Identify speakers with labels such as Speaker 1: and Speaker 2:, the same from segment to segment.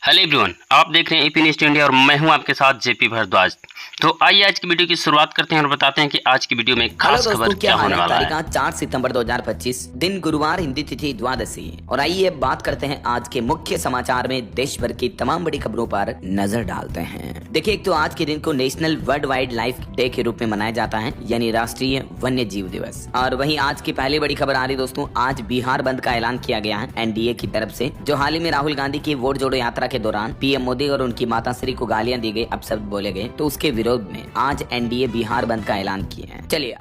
Speaker 1: Hello everyone, आप देख रहे हैं एपी न्यूज़ इंडिया और मैं हूं आपके साथ जेपी भारद्वाज। तो आइए आज की वीडियो की शुरुआत करते हैं और बताते हैं कि आज की वीडियो में खास खबर क्या होने वाला है।
Speaker 2: तारीख 4 सितंबर 2025, दिन गुरुवार, हिंदी तिथि द्वादशी। और आइए बात करते हैं आज के मुख्य समाचार में देश भर की तमाम बड़ी खबरों पर नजर डालते हैं। देखिए, एक तो आज के दिन को national world wild life day के रूप में मनाया जाता है, यानी राष्ट्रीय वन्य जीव दिवस। और वहीं आज की पहली बड़ी खबर आ रही दोस्तों, आज बिहार बंद का ऐलान किया गया है एनडीए की तरफ से, जो हाल ही में राहुल गांधी की वोट जोड़ो यात्रा के दौरान पीएम मोदी और उनकी माताश्री को गालियां दी गई, अपशब्द बोले गए, तो उसके विरोध में आज एनडीए बिहार बंद का ऐलान किए हैं। चलिए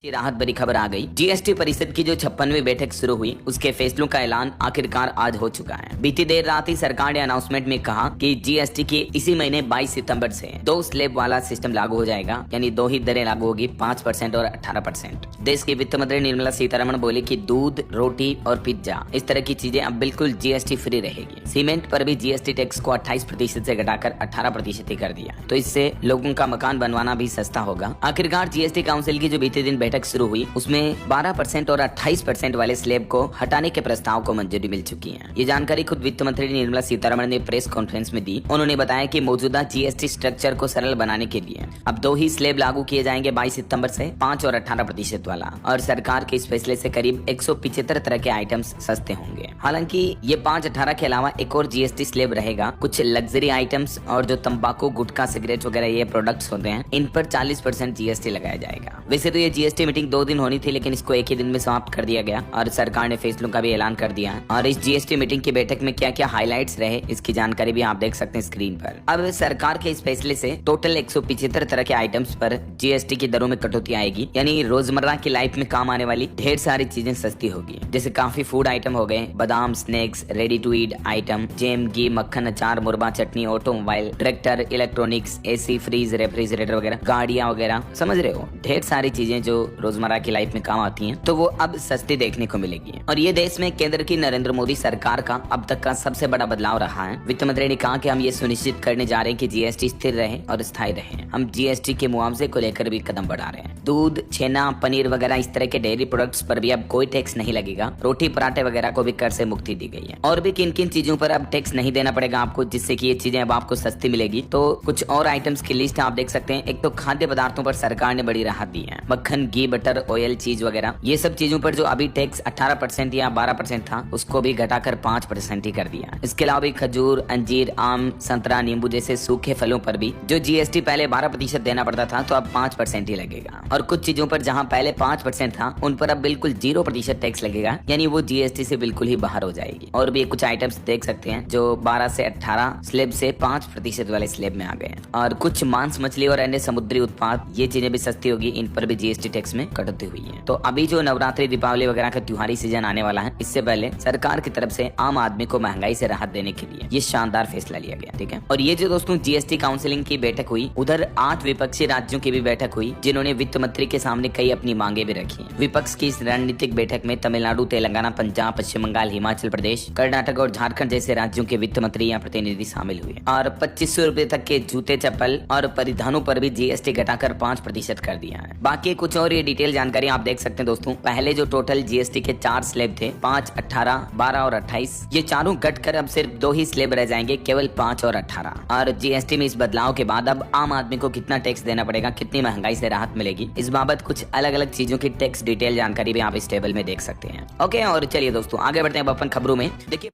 Speaker 2: राहत भरी खबर आ गई। जीएसटी परिषद की जो 56वीं बैठक शुरू हुई, उसके फैसलों का ऐलान आखिरकार आज हो चुका है। बीती देर रात ही सरकार ने अनाउंसमेंट में कहा कि जीएसटी की इसी महीने 22 सितंबर से 2 स्लैब वाला सिस्टम लागू हो जाएगा, यानी 2 ही दरें लागू होगी, 5% और 18%। देश की वित्त मंत्री निर्मला सीतारमण बोली कि दूध, रोटी और पिज्जा, इस तरह की चीजें अब बिल्कुल जीएसटी फ्री रहेगी। सीमेंट पर भी जीएसटी टैक्स को 28% से घटाकर 18% ही कर दिया, तो इससे लोगों का मकान बनवाना भी सस्ता होगा। आखिरकार जीएसटी काउंसिल की जो बीते दिन बैठक शुरू हुई, उसमें 12% और 28% वाले स्लैब को हटाने के प्रस्ताव को मंजूरी मिल चुकी है। ये जानकारी खुद वित्त मंत्री निर्मला सीतारमण ने प्रेस कॉन्फ्रेंस में दी। उन्होंने बताया कि मौजूदा जीएसटी स्ट्रक्चर को सरल बनाने के लिए अब 2 ही स्लैब लागू किए जाएंगे 22 सितंबर से, 5 और 18% वाला। और सरकार के इस फैसले से करीब 175 तरह के आइटम्स सस्ते होंगे। हालांकि ये 5-18 के अलावा एक और जीएसटी स्लैब रहेगा। कुछ लग्जरी आइटम्स और जो तंबाकू, गुटखा, सिगरेट वगैरह ये प्रोडक्ट्स होते हैं, इन पर 40% जीएसटी लगाया जाएगा। वैसे तो ये जीएसटी मीटिंग 2 दिन होनी थी, लेकिन इसको एक ही दिन में समाप्त कर दिया गया और सरकार ने फैसलों का भी ऐलान कर दिया है। और इस जीएसटी मीटिंग की बैठक में क्या क्या हाइलाइट्स रहे, इसकी जानकारी भी आप देख सकते हैं स्क्रीन पर। अब सरकार के इस फैसले से टोटल 175 तरह के आइटम्स पर जीएसटी की दरों में कटौती आएगी, यानी रोजमर्रा की लाइफ में काम आने वाली ढेर सारी चीजें सस्ती होगी। जैसे काफी फूड आइटम हो गए, बादाम, snacks, ready to eat item, jam, घी, मक्खन, अचार, मुरबा, चटनी, automobile, tractor, electronics, AC, fridge, refrigerator वगैरह, गाड़ियां वगैरह, समझ रहे हो, ढेर सारी चीजें जो रोजमर्रा की लाइफ में काम आती हैं, तो वो अब सस्ती देखने को मिलेगी। और ये देश में केंद्र की नरेंद्र मोदी सरकार का अब तक का सबसे बड़ा बदलाव रहा है। वित्त मंत्री ने कहा कि हम ये सुनिश्चित करने जा रहे हैं कि जीएसटी स्थिर रहे और स्थायी रहे। हम जीएसटी के मुआवजे को लेकर भी कदम बढ़ा रहे हैं। दूध, छेना, पनीर वगैरह इस तरह के डेयरी प्रोडक्ट्स पर भी अब कोई टैक्स नहीं लगेगा। रोटी, पराठे वगैरह को भी कर से मुक्ति दी गई है। और भी किन किन चीजों पर अब टैक्स नहीं देना पड़ेगा आपको, जिससे कि ये चीजें अब आपको सस्ती मिलेगी, तो कुछ और आइटम्स की लिस्ट आप देख सकते हैं। एक तो खाद्य पदार्थों पर सरकार ने बड़ी राहत दी है। मक्खन, घी, बटर, ऑयल, चीज वगैरह, ये सब चीजों पर जो अभी टैक्स 18% या 12% था, उसको भी घटाकर 5% ही कर दिया। इसके अलावा भी खजूर, अंजीर, आम, संतरा, नींबू जैसे सूखे फलों पर भी जो जीएसटी पहले 12% देना पड़ता था, तो अब 5% ही लगेगा। और कुछ चीजों पर जहां पहले 5% था, उन पर अब बिल्कुल 0% टैक्स लगेगा, यानी वो जीएसटी से बिल्कुल ही बाहर हो जाएगी। और भी कुछ आइटम्स देख सकते हैं जो 12 से 18 स्लैब से 5% वाले स्लैब में आ गए। और कुछ मांस, मछली और अन्य समुद्री उत्पाद, ये चीजें भी सस्ती होगी, इन पर भी जीएसटी टैक्स में कटौती हुई है। तो अभी जो नवरात्रि, दीपावली वगैरह का त्योहारी सीजन आने वाला है, इससे पहले सरकार की तरफ से आम आदमी को महंगाई से राहत देने के लिए ये शानदार फैसला लिया गया। ठीक है, और ये जो दोस्तों जीएसटी काउंसिलिंग की बैठक हुई, उधर 8 विपक्षी राज्यों की भी बैठक हुई, जिन्होंने वित्त मंत्री के सामने कई अपनी मांगे भी रखी। विपक्ष की इस रणनीतिक बैठक में तमिलनाडु, तेलंगाना, पंजाब, पश्चिम बंगाल, हिमाचल प्रदेश, कर्नाटक और झारखंड जैसे राज्यों के वित्त मंत्री या प्रतिनिधि शामिल हुए। और 2500 रुपए तक के जूते, चप्पल और परिधानों पर भी जीएसटी घटाकर 5% कर दिया है। बाकी कुछ और ये डिटेल जानकारी आप देख सकते हैं दोस्तों। पहले जो टोटल जीएसटी के 4 स्लैब थे, 5, 18, 12 और 28, ये चारों घटकर अब सिर्फ 2 ही स्लैब रह जाएंगे, केवल 5 और 18। और जीएसटी में इस बदलाव के बाद अब आम आदमी को कितना टैक्स देना पड़ेगा, कितनी महंगाई से राहत मिलेगी, इस बाबत कुछ अलग अलग चीजों की टैक्स डिटेल जानकारी भी आप इस टेबल में देख सकते हैं। ओके, और चलिए दोस्तों आगे बढ़ते हैं अब अपन खबरों में। देखिए,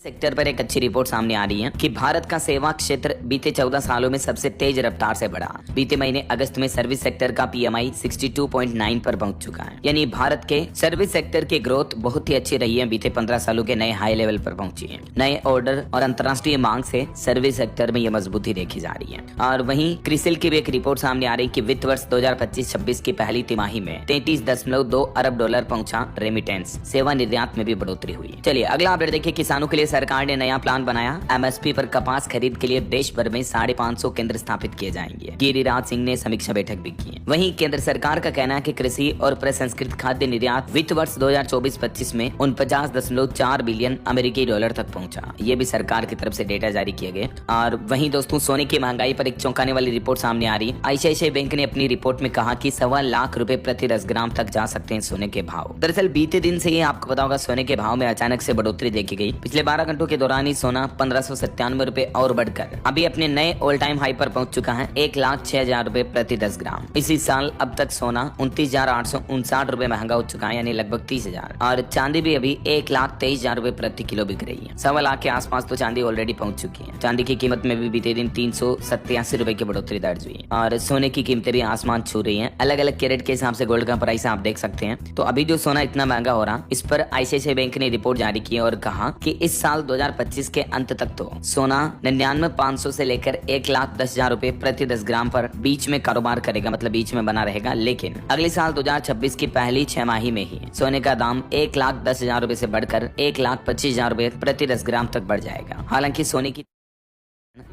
Speaker 2: सेक्टर पर एक अच्छी रिपोर्ट सामने आ रही है कि भारत का सेवा क्षेत्र बीते 14 सालों में सबसे तेज रफ्तार से बढ़ा। बीते महीने अगस्त में सर्विस सेक्टर का पीएमआई 62.9 पर पहुंच चुका है, यानी भारत के सर्विस सेक्टर की ग्रोथ बहुत ही अच्छी रही है। बीते 15 सालों के नए हाई लेवल पर पहुंची है। नए ऑर्डर और अंतर्राष्ट्रीय मांग से सर्विस सेक्टर में यह मजबूती देखी जा रही है। और वहीं क्रिसिल की भी एक रिपोर्ट सामने आ रही है कि वित्त वर्ष 2025-26 की पहली तिमाही में 33.2 अरब डॉलर पहुंचा रेमिटेंस। सेवा निर्यात में भी बढ़ोतरी हुई। चलिए अगला अपडेट देखिए। किसानों के लिए सरकार ने नया प्लान बनाया। एमएसपी पर कपास खरीद के लिए देश भर में 550 केंद्र स्थापित किए जाएंगे। गिरिराज सिंह ने समीक्षा बैठक भी की। वहीं केंद्र सरकार का कहना है कि कृषि और प्रसंस्कृत खाद्य निर्यात वित्त वर्ष 2024-25 में 49.4 बिलियन अमेरिकी डॉलर तक पहुंचा। ये भी सरकार की तरफ से डेटा जारी किए गए। और वहीं दोस्तों सोने की महंगाई पर एक चौंकाने वाली रिपोर्ट सामने आ रही है। आईसीआईसीआई बैंक ने अपनी रिपोर्ट में कहा कि 1.25 लाख रुपए प्रति 10 ग्राम तक जा सकते हैं सोने के भाव। दरअसल बीते दिन से ही आपको पता होगा सोने के भाव में अचानक से बढ़ोतरी देखी गई। पिछले 12 12 घंटों के दौरान ही सोना 1597 रुपए और बढ़कर अभी अपने नए ऑल टाइम हाई पर पहुंच चुका है 1,06,000 रुपए प्रति 10 ग्राम। इसी साल अब तक सोना 29,859 रुपए महंगा हो चुका है, यानी लगभग 30,000। और चांदी भी अभी 1,23,000 रुपए प्रति किलो बिक रही है। 1.25 लाख के आसपास तो चांदी ऑलरेडी पहुंच चुकी है। चांदी की कीमत में भी बीते दिन 387 रुपए की बढ़ोतरी दर्ज हुई और सोने की कीमतें भी आसमान छू रही है। अलग अलग कैरेट के हिसाब से गोल्ड का प्राइस आप देख सकते हैं। तो अभी जो सोना इतना महंगा हो रहा, इस पर आईसीआईसीआई बैंक ने रिपोर्ट जारी की और कहा कि इस साल 2025 के अंत तक तो सोना 99,500 से लेकर 1,10,000 रुपए प्रति 10 ग्राम पर बीच में कारोबार करेगा, मतलब बीच में बना रहेगा। लेकिन अगले साल 2026 की पहली 6 माही में ही सोने का दाम 1,10,000 रुपए से बढ़कर 1,25,000 रुपए प्रति 10 ग्राम तक बढ़ जाएगा। हालांकि सोने की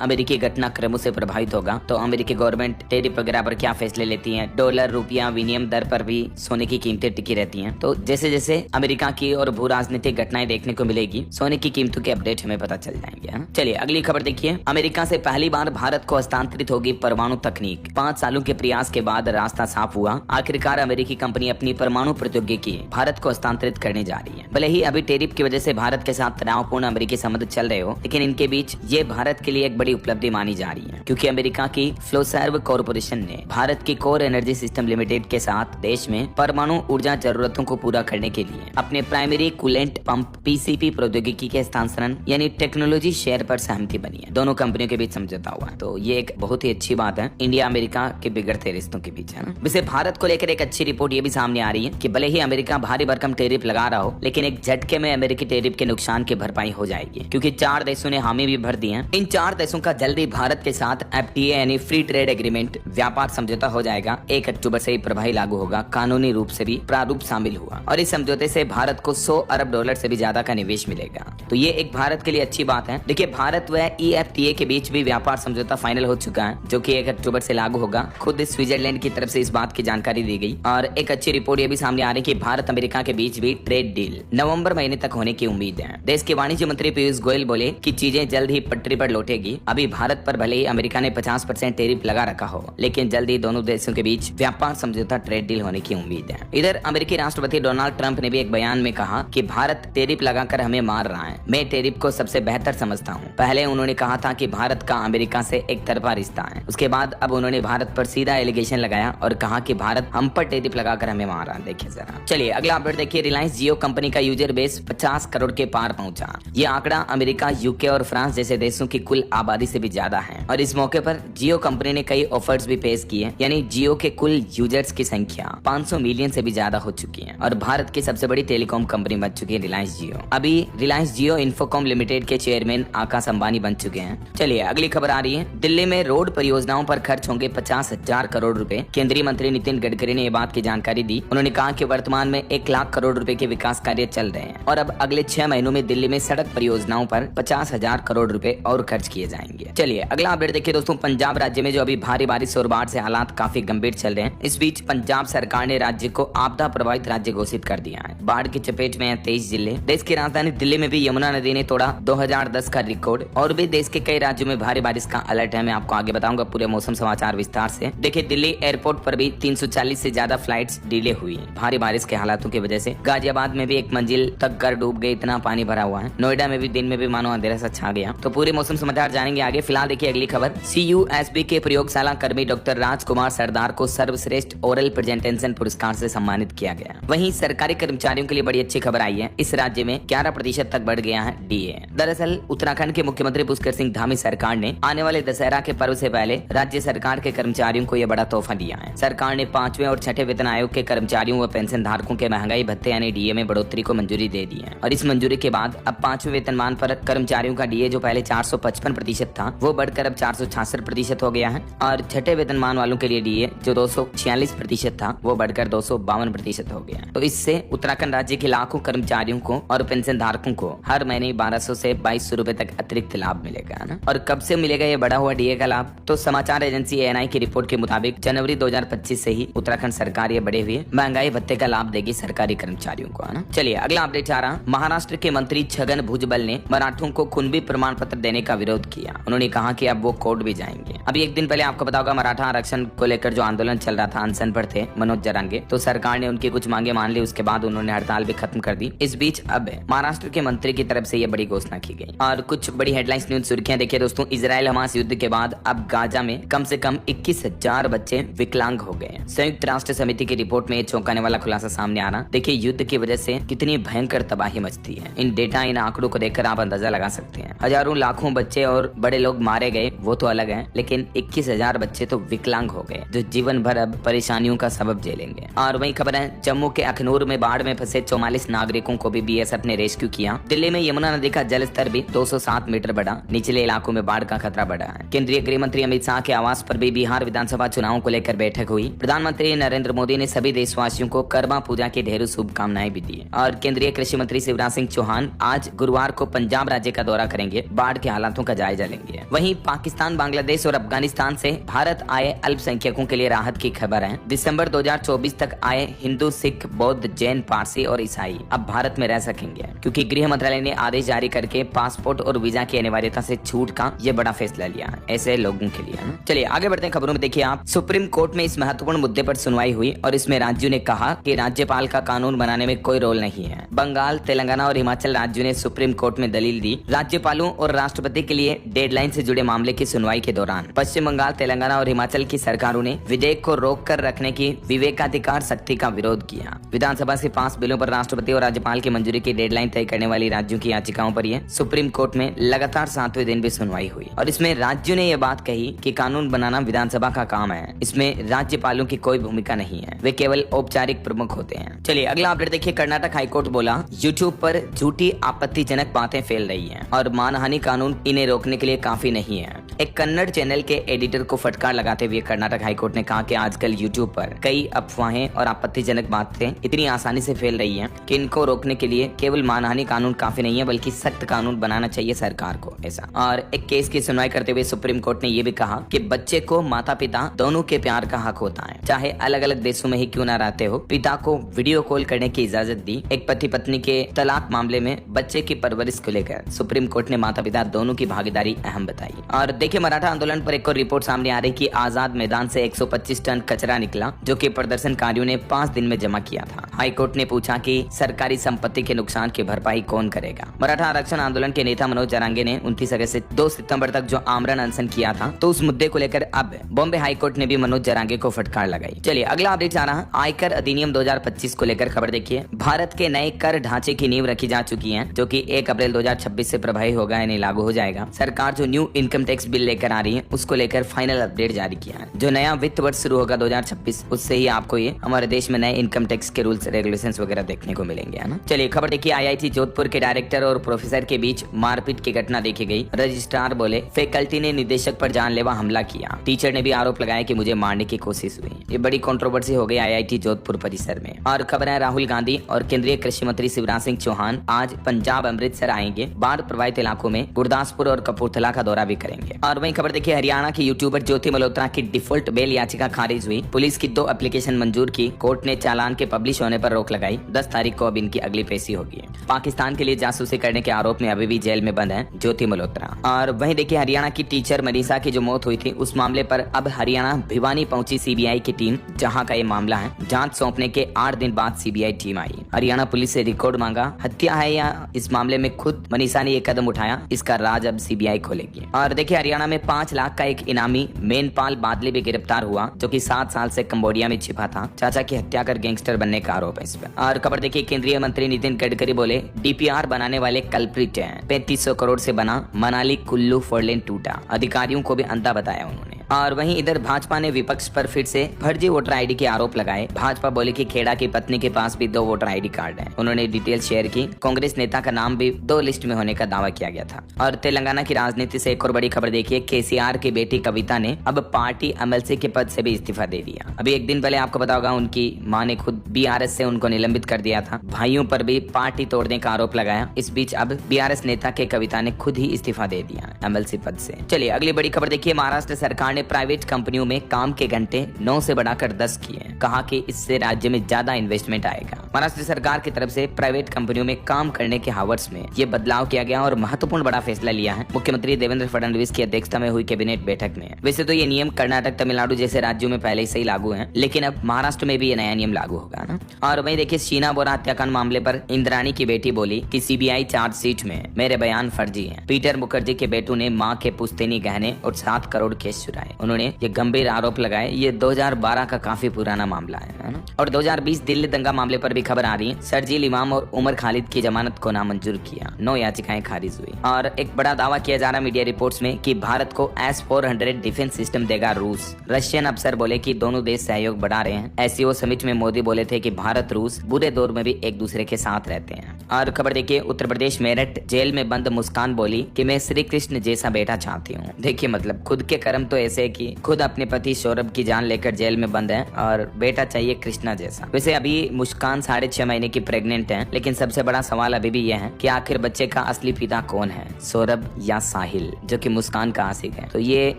Speaker 2: अमेरिकी घटनाक्रमों से प्रभावित होगा, तो अमेरिकी गवर्नमेंट टैरिफ वगैरह पर क्या फैसले लेती है, डॉलर रुपया विनिमय दर पर भी सोने की कीमतें टिकी रहती हैं। तो जैसे जैसे अमेरिका की और भू राजनीतिक घटनाएं देखने को मिलेगी, सोने की कीमतों के अपडेट हमें पता चल जाएंगे, है ना। चलिए अगली खबर देखिए। अमेरिका से पहली बार भारत को हस्तांतरित होगी परमाणु तकनीक। 5 सालों के प्रयास के बाद रास्ता साफ हुआ। आखिरकार अमेरिकी कंपनी अपनी परमाणु प्रौद्योगिकी भारत को हस्तांतरित करने जा रही है। भले ही अभी टैरिफ की वजह से भारत के साथ तनावपूर्ण अमेरिकी संबंध चल रहे हो, लेकिन इनके बीच ये भारत के लिए एक बड़ी उपलब्धि मानी जा रही है, क्योंकि अमेरिका की फ्लोसर्व कॉर्पोरेशन ने भारत की कोर एनर्जी सिस्टम लिमिटेड के साथ देश में परमाणु ऊर्जा जरूरतों को पूरा करने के लिए अपने प्राइमरी कूलेंट पंप पीसीपी प्रौद्योगिकी के हस्तांतरण यानी टेक्नोलॉजी शेयर पर सहमति बनी है। दोनों कंपनियों के बीच समझौता हुआ है। तो ये एक बहुत ही अच्छी बात है इंडिया अमेरिका के बिगड़ते रिश्तों के बीच, है ना। वैसे भारत को लेकर एक अच्छी रिपोर्ट ये भी सामने आ रही है कि भले ही अमेरिका भारी भरकम टैरिफ लगा रहा हो, लेकिन एक झटके में अमेरिकी टैरिफ के नुकसान की भरपाई हो जाएगी, क्योंकि 4 देशों ने हामी भी भर दी है। इन 4 देशों का जल्दी भारत के साथ एफटीए यानी फ्री ट्रेड एग्रीमेंट व्यापार समझौता हो जाएगा। 1 अक्टूबर से ही प्रभावी लागू होगा। कानूनी रूप से भी प्रारूप शामिल हुआ और इस समझौते से भारत को $100 अरब से भी ज्यादा का निवेश मिलेगा। तो ये एक भारत के लिए अच्छी बात है। देखिए भारत व EFTA के बीच भी व्यापार समझौता फाइनल हो चुका है, जो कि 1 अक्टूबर से लागू होगा। खुद स्विट्जरलैंड की तरफ से इस बात की जानकारी दी गई और एक अच्छी रिपोर्ट ये भी सामने आ रही है कि भारत अमेरिका के बीच भी ट्रेड डील नवंबर महीने तक होने की उम्मीद है। देश के वाणिज्य मंत्री पीयूष गोयल बोले कि चीजें जल्द ही पटरी पर लौटेगी। अभी भारत पर भले ही अमेरिका ने 50% टैरिफ लगा रखा हो, लेकिन जल्द ही दोनों देशों के बीच व्यापार समझौता ट्रेड डील होने की उम्मीद है। इधर अमेरिकी राष्ट्रपति डोनाल्ड ट्रंप ने भी एक बयान में कहा कि भारत टैरिफ लगाकर हमें मार रहा है। मैं टैरिफ को सबसे बेहतर समझता हूँ। पहले उन्होंने कहा था कि भारत का अमेरिका से एक तरफा रिश्ता है, उसके बाद अब उन्होंने भारत पर सीधा एलिगेशन लगाया और कहा कि भारत हम पर टैरिफ लगाकर हमें मार रहा है। देखिए जरा, चलिए अगला अपडेट देखिए। रिलायंस जियो कंपनी का यूजर बेस 50 करोड़ के पार पहुंचा। ये आंकड़ा अमेरिका, यूके और फ्रांस जैसे देशों की कुल आबादी से भी ज्यादा है। और इस मौके पर जियो कंपनी ने कई ऑफर्स भी पेश किए, यानी जियो के कुल यूजर्स की संख्या 500 मिलियन से भी ज्यादा हो चुकी है और भारत की सबसे बड़ी टेलीकॉम कंपनी बन चुकी है रिलायंस जियो। अभी रिलायंस जियो इन्फोकॉम लिमिटेड के चेयरमैन आकाश अंबानी बन चुके हैं। चलिए अगली खबर आ रही है। दिल्ली में रोड परियोजनाओं पर खर्च होंगे 50,000 करोड़ रुपए। केंद्रीय मंत्री नितिन गडकरी ने ये बात की जानकारी दी। उन्होंने कहा कि वर्तमान में 1 लाख करोड़ रुपए के विकास कार्य चल रहे हैं और अब अगले 6 महीनों में दिल्ली में सड़क परियोजनाओं पर 50,000 करोड़ रुपए और खर्च किए जाएंगे। चलिए अगला अपडेट देखिए दोस्तों। पंजाब राज्य में जो अभी भारी बारिश और बाढ़ से हालात काफी गंभीर चल रहे हैं। इस बीच पंजाब सरकार ने राज्य को आपदा प्रभावित राज्य घोषित कर दिया है। बाढ़ की चपेट में हैं 23 जिले। देश की राजधानी दिल्ली में भी यमुना नदी ने तोड़ा 2010 का रिकॉर्ड। और भी देश के कई राज्यों में भारी बारिश का अलर्ट है। मैं आपको आगे बताऊंगा पूरे मौसम समाचार विस्तार से। देखिए दिल्ली एयरपोर्ट पर भी 340 से ज्यादा फ्लाइट्स डिले हुई भारी बारिश के हालातों की वजह से। गाजियाबाद में भी एक मंजिल तक घर डूब गए, इतना पानी भरा हुआ है। नोएडा में भी दिन में भी मानो अंधेरा सा छा गया। तो पूरे मौसम समाचार जानेंगे आगे। फिलहाल देखिए अगली खबर। CUSB के प्रयोगशाला कर्मी डॉक्टर राजकुमार सरदार को सर्वश्रेष्ठ ओरल प्रेजेंटेशन पुरस्कार से सम्मानित किया गया। वहीं सरकारी कर्मचारियों के लिए बड़ी अच्छी खबर आई है। इस राज्य में 11% तक बढ़ गया है DA। दरअसल उत्तराखंड के मुख्यमंत्री पुष्कर सिंह धामी सरकार ने आने वाले दशहरा के पर्व से पहले राज्य सरकार के कर्मचारियों को यह बड़ा तोहफा दिया है। सरकार ने 5वें और 6ठे वेतन आयोग के कर्मचारियों व पेंशन धारकों के महंगाई भत्ते यानी DA में बढ़ोतरी को मंजूरी दे दी है। और इस मंजूरी के बाद अब 5वें वेतनमान पर कर्मचारियों का DA जो पहले 455% था, वो बढ़कर अब 466% हो गया है। और 6ठे वेतनमान वालों के लिए DA जो 246% था, वो बढ़कर 252% हो गया। तो इससे उत्तराखंड राज्य के लाखों कर्मचारियों को और पेंशन धारकों को हर महीने 1200 से 2200 रुपए तक अतिरिक्त लाभ मिलेगा ना। और कब से मिलेगा ये बढ़ा हुआ DA का लाभ? तो समाचार एजेंसी ANI की रिपोर्ट के मुताबिक जनवरी 2025 से ही उत्तराखंड सरकार ये बढ़े हुए महंगाई भत्ते का लाभ देगी सरकारी कर्मचारियों को, है ना। चलिए अगला अपडेट आ रहा। महाराष्ट्र के मंत्री छगन भुजबल ने मराठों को कुणबी प्रमाण पत्र देने का विरोध किया। उन्होंने कहा कि अब वो कोर्ट भी जाएंगे। अभी एक दिन पहले आपको पता होगा मराठा आरक्षण को लेकर जो आंदोलन चल रहा था, अनशन पर थे मनोज जरांगे, तो सरकार ने उनकी कुछ मांगे मान ली, उसके बाद उन्होंने हड़ताल भी खत्म कर दी। इस बीच अब महाराष्ट्र के मंत्री की तरफ से ये बड़ी घोषणा की गई। और कुछ बड़ी हेडलाइंस न्यूज सुर्खियां देखिए दोस्तों। इजराइल हमास युद्ध के बाद अब गाजा में कम से कम 21,000 बच्चे विकलांग हो गए। संयुक्त राष्ट्र समिति की रिपोर्ट में चौंकाने वाला खुलासा सामने आ रहा। देखिए युद्ध की वजह से कितनी भयंकर तबाही मचती है। इन डेटा, इन आंकड़ों को देखकर आप अंदाजा लगा सकते हैं। हजारों लाखों बच्चे और बड़े लोग मारे गए, वो तो अलग है, लेकिन 21,000 बच्चे तो विकलांग हो गए, जो जीवन भर अब परेशानियों का सबब झेलेंगे। और वही खबर है, जम्मू के अखनूर में बाढ़ में फंसे 44 नागरिकों को भी बीएसएफ ने रेस्क्यू किया। दिल्ली में यमुना नदी का जल स्तर भी 207 मीटर बढ़ा। निचले इलाकों में बाढ़ का खतरा बढ़ा है। केंद्रीय गृह मंत्री अमित शाह के आवास पर भी बिहार विधानसभा चुनाव को लेकर बैठक हुई। प्रधानमंत्री नरेंद्र मोदी ने सभी देशवासियों को कर्मा पूजा की ढेरों शुभकामनाएं भी दी। और केंद्रीय कृषि मंत्री शिवराज सिंह चौहान आज गुरुवार को पंजाब राज्य का दौरा करेंगे, बाढ़ के हालातों का जायजा लेंगे। वहीं पाकिस्तान, बांग्लादेश और अफगानिस्तान से भारत आए अल्पसंख्यकों के लिए राहत की खबर है। दिसंबर 2024 तक आए हिंदू, सिख, बौद्ध, जैन, पारसी और ईसाई अब भारत में रह सकेंगे, क्योंकि गृह मंत्रालय ने आदेश जारी करके पासपोर्ट और वीजा की अनिवार्यता से छूट का ये बड़ा फैसला लिया है ऐसे लोगों के लिए। चलिए आगे बढ़ते हैं खबरों में। देखिए आप, सुप्रीम कोर्ट में इस महत्वपूर्ण मुद्दे पर सुनवाई हुई और इसमें राज्यों ने कहा कि राज्यपाल का कानून बनाने में कोई रोल नहीं है। बंगाल, तेलंगाना और हिमाचल राज्यों ने सुप्रीम कोर्ट में दलील दी। राज्यपालों और राष्ट्रपति के लिए डेडलाइन से जुड़े मामले की सुनवाई के दौरान पश्चिम बंगाल, तेलंगाना और हिमाचल की सरकारों ने विधेयक को रोक कर रखने की विवेकाधिकार शक्ति का विरोध किया। विधानसभा से पास बिलों पर राष्ट्रपति और राज्यपाल की मंजूरी की डेडलाइन तय करने वाली राज्यों की याचिकाओं पर यह सुप्रीम कोर्ट में लगातार 7वें दिन भी सुनवाई हुई। और इसमें राज्यों ने यह बात कही कि कानून बनाना विधानसभा का काम है, इसमें राज्यपालों की कोई भूमिका नहीं है, वे केवल औपचारिक प्रमुख होते हैं। चलिए अगला अपडेट देखिए। कर्नाटक हाईकोर्ट बोला, यूट्यूब पर झूठी आपत्तिजनक बातें फैल रही हैं और मानहानि कानून इन्हें रोकने के लिए काफी नहीं है। एक कन्नड़ चैनल के एडिटर को फटकार लगाते हुए कर्नाटक हाईकोर्ट ने कहा कि आजकल यूट्यूब पर कई अफवाहें और आपत्तिजनक बातें इतनी आसानी से फैल रही हैं कि इनको रोकने के लिए केवल मानहानि कानून काफी नहीं है, बल्कि सख्त कानून बनाना चाहिए सरकार को, ऐसा। और एक केस की सुनवाई करते हुए सुप्रीम कोर्ट ने यह भी कहा कि बच्चे को माता पिता दोनों के प्यार का हक होता है, चाहे अलग अलग देशों में ही क्यों ना रहते हो। पिता को वीडियो कॉल करने की इजाजत दी। एक पति पत्नी के तलाक मामले में बच्चे की परवरिश को लेकर सुप्रीम कोर्ट ने माता पिता दोनों की भागीदारी अहम बताई। और देखिए मराठा आंदोलन पर एक और रिपोर्ट सामने आ रही कि आजाद मैदान से 125 टन कचरा निकला, जो कि प्रदर्शनकारियों ने 5 दिन में जमा किया था। हाईकोर्ट ने पूछा कि सरकारी संपत्ति के नुकसान की भरपाई कौन करेगा। मराठा आरक्षण आंदोलन के नेता मनोज जरांगे ने 29 अगस्त से 2 सितंबर तक जो आमरण अनशन किया था, तो उस मुद्दे को लेकर अब बॉम्बे हाईकोर्ट ने भी मनोज जरांगे को फटकार लगाई। चलिए अगला अपडेट आ रहा, आयकर अधिनियम 2025 को लेकर खबर देखिए। भारत के नए कर ढांचे की नींव रखी जा चुकी है, जो कि 1 अप्रैल 2026 से प्रभावी होगा, यानी लागू हो जाएगा। सरकार जो न्यू इनकम टैक्स बिल लेकर आ रही है, उसको लेकर फाइनल अपडेट जारी किया है। जो नया वित्त वर्ष शुरू होगा 2026, उससे ही आपको ये हमारे देश में नए इनकम टैक्स के रूल्स रेगुलेशंस वगैरह देखने को मिलेंगे, है ना। चलिए खबर देखिए। IIT जोधपुर के डायरेक्टर और प्रोफेसर के बीच मारपीट की घटना देखी गई। रजिस्ट्रार बोले फैकल्टी ने निदेशक पर जानलेवा हमला किया। टीचर ने भी आरोप लगाया कि मुझे मारने की कोशिश हुई। ये बड़ी कंट्रोवर्सी हो गई IIT जोधपुर परिसर में। और खबर है, राहुल गांधी और केंद्रीय कृषि मंत्री शिवराज सिंह चौहान आज पंजाब अमृतसर आएंगे। बाढ़ प्रभावित इलाकों में गुरदासपुर और कपूरथला का दौरा भी करेंगे। और वहीं खबर देखिए, हरियाणा की यूट्यूबर ज्योति मल्होत्रा की डिफॉल्ट बेल याचिका खारिज हुई। पुलिस की 2 एप्लीकेशन मंजूर की। कोर्ट ने चालान के पब्लिश होने पर रोक लगाई। 10 तारीख को अब इनकी अगली पेशी होगी। पाकिस्तान के लिए जासूसी करने के आरोप में अभी भी जेल में बंद है ज्योति मल्होत्रा। और वहीं देखिए, हरियाणा की टीचर मनीषा की जो मौत हुई थी, उस मामले पर अब हरियाणा भिवानी पहुंची CBI की टीम, जहां का ये मामला है। जांच सौंपने के 8 दिन बाद CBI टीम आई। हरियाणा पुलिस से रिकॉर्ड मांगा। हत्या है या इस मामले में खुद मनीषा ने ये कदम उठाया, इसका राज अब CBI खोलेगी। और देखिए, हरियाणा में 5 लाख का एक इनामी मेनपाल बादली भी गिरफ्तार हुआ, जो कि 7 साल से कंबोडिया में छिपा था। चाचा की हत्या कर गैंगस्टर बनने का आरोप है इस पर। और खबर देखिए, केंद्रीय मंत्री नितिन गडकरी बोले DPR बनाने वाले कल्प्रिट हैं। 3500 करोड़ से बना मनाली कुल्लू 4 लेन टूटा। अधिकारियों को भी अंधा बताया उन्होंने। और वहीं इधर भाजपा ने विपक्ष पर फिर से फर्जी वोटर आईडी के आरोप लगाए। भाजपा बोले कि खेड़ा की पत्नी के पास भी 2 वोटर आईडी कार्ड हैं। उन्होंने डिटेल शेयर की। कांग्रेस नेता का नाम भी 2 लिस्ट में होने का दावा किया गया था। और तेलंगाना की राजनीति से एक और बड़ी खबर देखिए, KCR की बेटी कविता ने अब पार्टी MLC के पद से भी इस्तीफा दे दिया। अभी एक दिन पहले आपको पता होगा, उनकी मां ने खुद BRS से उनको निलंबित कर दिया था। भाइयों पर भी पार्टी तोड़ने का आरोप लगाया। इस बीच अब BRS नेता के कविता ने खुद ही इस्तीफा दे दिया MLC पद से। चलिए अगली बड़ी खबर देखिए, महाराष्ट्र सरकार ने प्राइवेट कंपनियों में काम के घंटे 9 से बढ़ाकर 10 किए। कहा कि इससे राज्य में ज्यादा इन्वेस्टमेंट आएगा। महाराष्ट्र सरकार की तरफ से प्राइवेट कंपनियों में काम करने के हावर्स में ये बदलाव किया गया और महत्वपूर्ण बड़ा फैसला लिया है मुख्यमंत्री देवेंद्र फडणवीस की अध्यक्षता में हुई कैबिनेट बैठक में। वैसे तो ये नियम कर्नाटक, तमिलनाडु जैसे राज्यों में पहले से ही लागू है, लेकिन अब महाराष्ट्र में भी ये नया नियम लागू होगा ना। और वहीं देखिए, शीना बोरा हत्याकांड मामले पर इंद्राणी की बेटी बोली कि सीबीआई चार्जशीट में मेरे बयान फर्जी हैं। पीटर मुखर्जी के बेटू ने मां के पुश्तैनी गहने और 7 करोड़ केस चुराए। उन्होंने ये गंभीर आरोप लगाए। ये 2012 का काफी पुराना मामला है ना। और 2020 दिल्ली दंगा मामले पर भी खबर आ रही है। शर्जील इमाम और उमर खालिद की जमानत को नामंजूर किया। 9 याचिकाएं खारिज हुई। और एक बड़ा दावा किया जा रहा मीडिया रिपोर्ट्स में कि भारत को S-400 डिफेंस सिस्टम देगा रूस। रशियन अफसर बोले कि दोनों देश सहयोग बढ़ा रहे हैं। SCO समिट में मोदी बोले थे कि भारत रूस बुरे दौर में भी एक दूसरे के साथ रहते हैं। और खबर देखिए, उत्तर प्रदेश मेरठ जेल में बंद मुस्कान बोली कि मैं श्री कृष्ण जैसा बेटा चाहती हूँ। देखिए, मतलब खुद के कर्म तो ऐसे है कि खुद अपने पति सौरभ की जान लेकर जेल में बंद है और बेटा चाहिए कृष्णा जैसा। वैसे अभी मुस्कान 6.5 महीने की प्रेग्नेंट है, लेकिन सबसे बड़ा सवाल अभी भी यह है कि आखिर बच्चे का असली पिता कौन है, सौरभ या साहिल, जो कि मुस्कान का आशिक है। तो ये